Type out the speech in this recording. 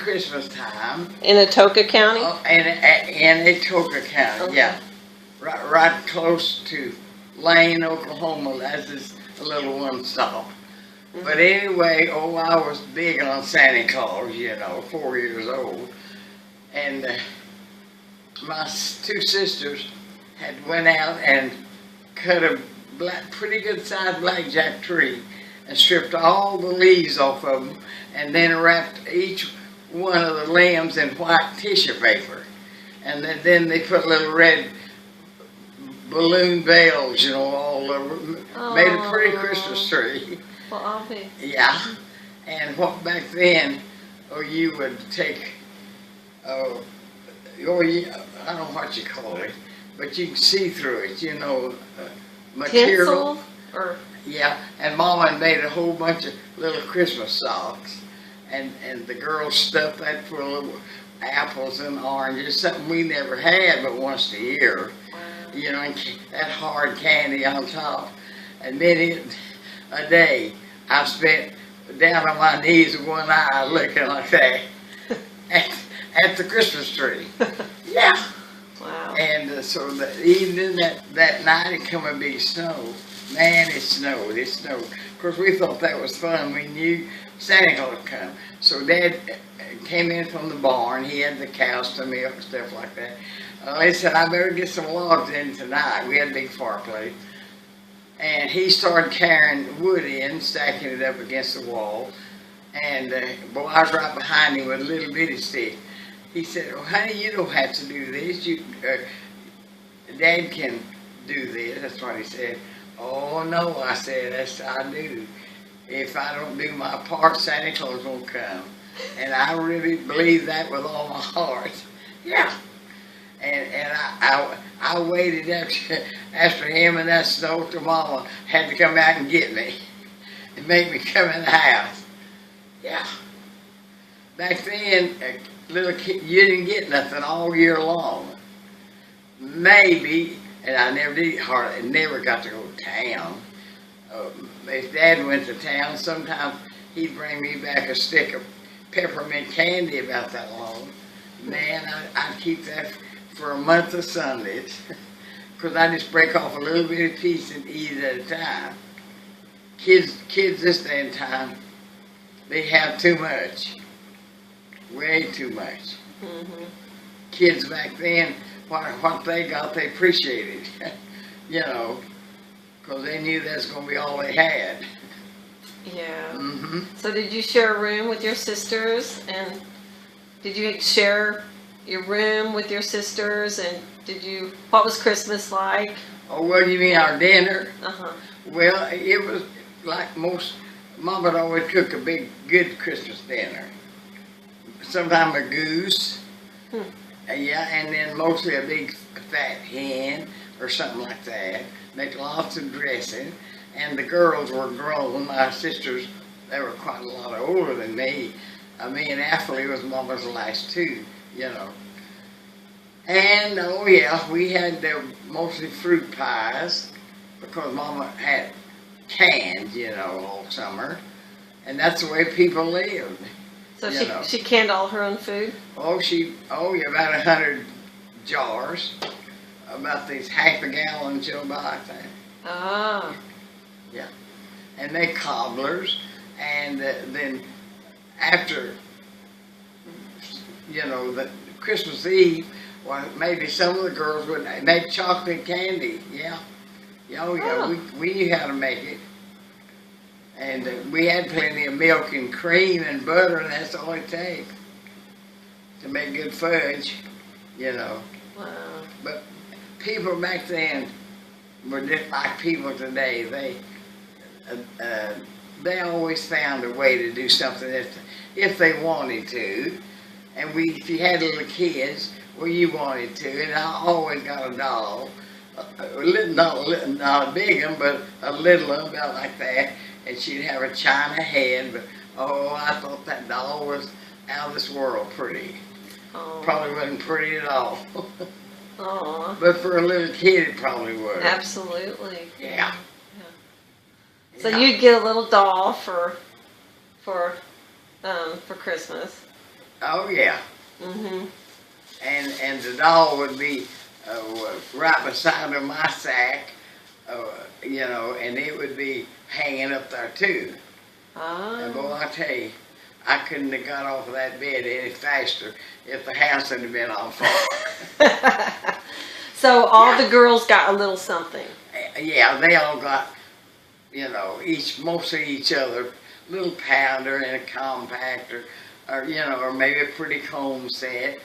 Christmas time. In Atoka County? In Atoka County, Okay. yeah. Right close to Lane, Oklahoma. That's this little one stop. But anyway, I was big on Santa Claus, 4 years old. And my two sisters had went out and cut a pretty good sized blackjack tree and stripped all the leaves off of them and then wrapped each one of the limbs in white tissue paper. And then they put little red balloon bells, all over. Made a pretty Christmas tree. Well, yeah. And what back then, you would take, I don't know what you call it, but you can see through it, material. tinsel? Or? Yeah, and Mama made a whole bunch of little Christmas socks. And the girls stuffed that full of apples and oranges, something we never had but once a year. Wow. And that hard candy on top. And many a day I spent down on my knees with one eye looking like that at the Christmas tree. Yeah. Wow. And so the evening, that night, it come a big snow. Man, it snowed. Of course, we thought that was fun. We knew Santa Claus would come. So Dad came in from the barn. He had the cows to milk and stuff like that. He said, I better get some logs in tonight. We had a big fireplace. And he started carrying wood in, stacking it up against the wall. And boy, I was right behind him with a little bitty stick. He said, well, honey, you don't have to do this. Dad can do this. That's what he said. Oh, no, I said, yes, I do. If I don't do my part, Santa Claus won't come. And I really believe that with all my heart. Yeah. And I waited after him and that snow till Mama had to come out and get me and make me come in the house. Yeah. Back then, little kid, you didn't get nothing all year long. Maybe, and I never got to go to town. If Dad went to town, sometimes he'd bring me back a stick of peppermint candy about that long. Man, I'd keep that for a month of Sundays, because I just break off a little bit of piece and eat it at a time. Kids this day and time, they have too much, way too much. Mm-hmm. Kids back then, what they got, they appreciated, because they knew that's going to be all they had. Yeah. Mm-hmm. So did you share a room with your sisters? And did you share your room with your sisters? And what was Christmas like? Oh, what do you mean, our dinner? Uh-huh. Well, it was like most, Mama would always cook a big, good Christmas dinner. Sometimes a goose. Yeah, and then mostly a big fat hen or something like that. Make lots of dressing. And the girls were grown. My sisters, they were quite a lot older than me. Me and Athley was Mama's last two, And, oh yeah, we had mostly fruit pies because Mama had canned, all summer. And that's the way people lived. So she canned all her own food? Oh, about 100 jars. About these half a gallon she'll buy, I think. Ah. Yeah. And make cobblers. And then after, the Christmas Eve, well, maybe some of the girls would make chocolate candy. Yeah. Oh, yeah. We knew how to make it. And we had plenty of milk and cream and butter, and that's all it takes to make good fudge, Wow. But people back then were just like people today. They always found a way to do something if they wanted to. And if you had little kids, well, you wanted to. And I always got a doll, not a big one, but a little one, about like that. And she'd have a china head, but I thought that doll was out of this world pretty. Oh. Probably wasn't pretty at all. Oh. But for a little kid, it probably was. Absolutely. Yeah. So you'd get a little doll for Christmas. Oh, yeah. Mm-hmm. And the doll would be right beside of my sack, you know, and it would be hanging up there too. And boy, I tell you, I couldn't have got off of that bed any faster if the house had been on fire. So all the girls got a little something. Yeah, they all got, you know, most of each other, little powder and a compactor, or you know, or maybe a pretty comb set.